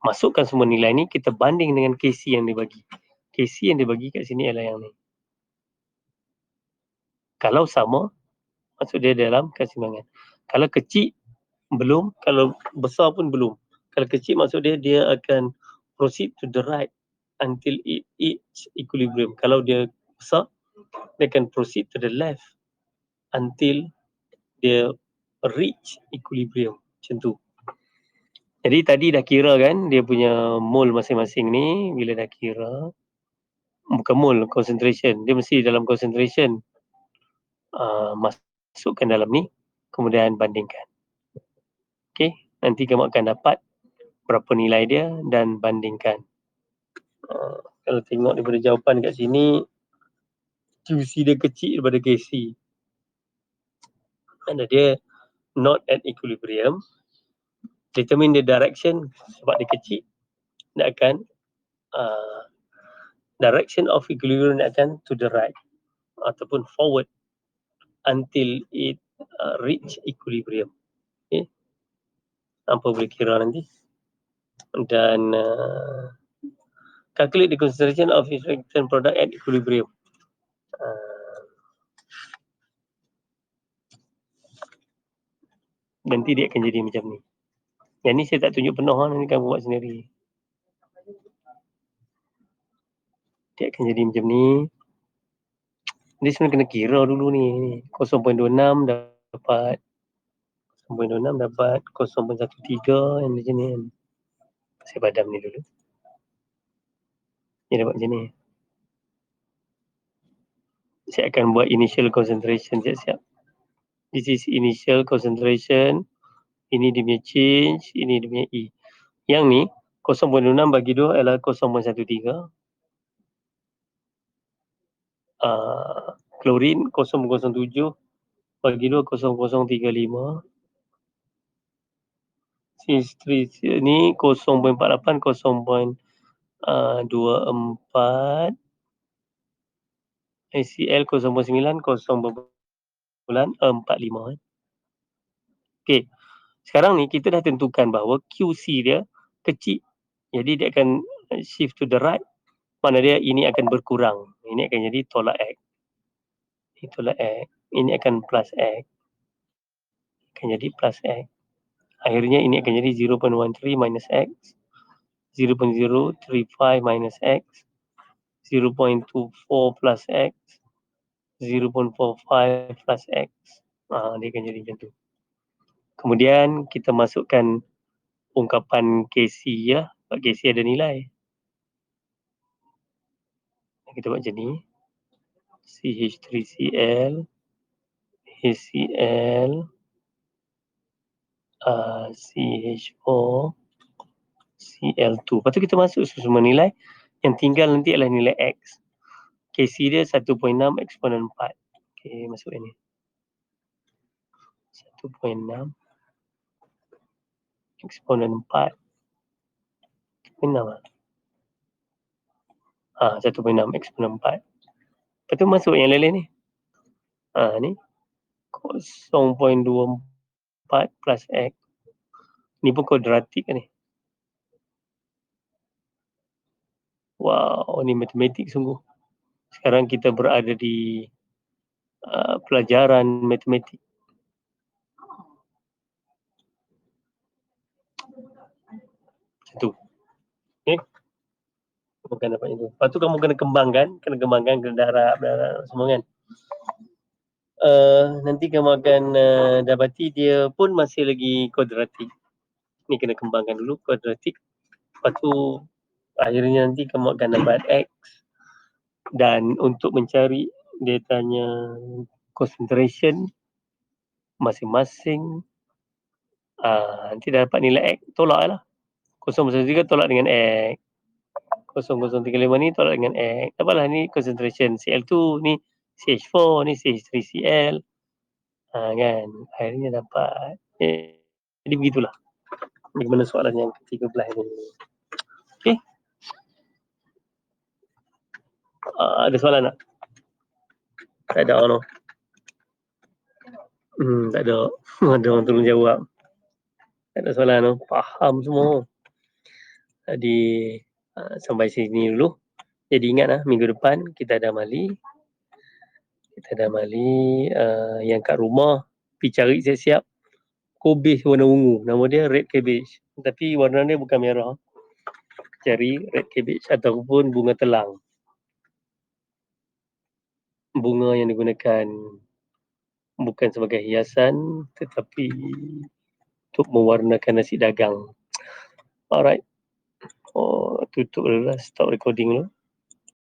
masukkan semua nilai ni, kita banding dengan KC yang dia bagi. KC yang dia bagi kat sini adalah yang ni. Kalau sama, maksud dia dalam keseimbangan. Kalau kecil, belum. Kalau besar pun belum. Kalau kecil maksud dia akan proceed to the right until it reach equilibrium. Kalau dia besar, dia akan proceed to the left until dia reach equilibrium. Macam tu. Jadi tadi dah kira kan dia punya mole masing-masing ni. Bila dah kira, bukan mole, concentration. Dia mesti dalam concentration. Masukkan dalam ni, kemudian bandingkan. Okay, nanti kamu akan dapat berapa nilai dia dan bandingkan. Kalau tengok daripada jawapan kat sini, QC dia kecil daripada KC. Mana dia not at equilibrium. Determine the direction, sebab dia kecil, dia akan direction of equilibrium dia akan to the right ataupun forward until it reach equilibrium. Okay. Apa boleh kira nanti. Dan calculate the concentration of each reactant product at equilibrium. Nanti dia akan jadi macam ni. Yang ni saya tak tunjuk penuh, nanti kamu buat sendiri. Dia akan jadi macam ni. Dia sebenarnya kena kira dulu ni. 0.26 dapat 0.26 dapat 0.13 yang macam ni kan. Saya padam ni dulu. Dia dapat macam ni. Saya akan buat initial concentration siap-siap. This is initial concentration. Ini dia punya change, ini dia punya E. Yang ni 0.6 bagi 2 adalah 0.13. Klorin 0.07 bagi 2 0.035. CH3 ni 0.48 0.24. HCl 0.9 0.45. Okey. Sekarang ni kita dah tentukan bahawa QC dia kecil. Jadi dia akan shift to the right. Mana dia ini akan berkurang. Ini akan jadi tolak X. Ini tolak X. Ini akan plus X. Akan jadi plus X. Akhirnya ini akan jadi 0.13 minus X. 0.035 minus X. 0.24 plus X. 0.45 plus X. Dia akan jadi macam tu. Kemudian kita masukkan ungkapan KC ya. Sebab KC ada nilai. Kita buat macam ni. CH3Cl, HCl, CH4, Cl2. Lepas tu kita masuk semua nilai. Yang tinggal nanti adalah nilai X. KC dia 1.6 eksponen 4. Okay, masuk ini. 1.6 eksponen 4. 1.6 1.6 eksponen 4. Lepas tu masuk yang lain ni. Ni 0.24 plus X. Ni pun kuadratik kan ni. Wow, ni matematik sungguh. Sekarang kita berada di pelajaran matematik. Macam tu. Okay. Bukan dapat itu. Lepas tu kamu kena kembangkan darab semua kan. Nanti kamu akan dapati dia pun masih lagi kuadratik. Ni kena kembangkan dulu kuadratik. Lepas tu akhirnya nanti kamu akan dapat X. Dan untuk mencari dia tanya concentration masing-masing. Nanti dah dapat nilai X, tolak lah. 0.13 tolak dengan X. 0.035 ni tolak dengan X. Dapatlah ni concentration Cl2, ni CH4, ni CH3Cl. Kan, akhirnya dapat. Jadi begitulah. Bagaimana soalan yang ke-13 ni. Okay. Ada soalan tak? Tak ada no. Tak ada. Ada orang tolong jawab. Tak ada soalan tu. Faham semua. Jadi sampai sini dulu. Jadi ingat minggu depan kita ada Mali. Kita ada Mali yang kat rumah. Pergi cari siap-siap. Cabbage warna ungu. Nama dia red cabbage. Tapi warna dia bukan merah. Cari red cabbage ataupun bunga telang. Bunga yang digunakan bukan sebagai hiasan tetapi untuk mewarnakan nasi dagang. Alright. Tutup dulu lah. Stop recording dulu.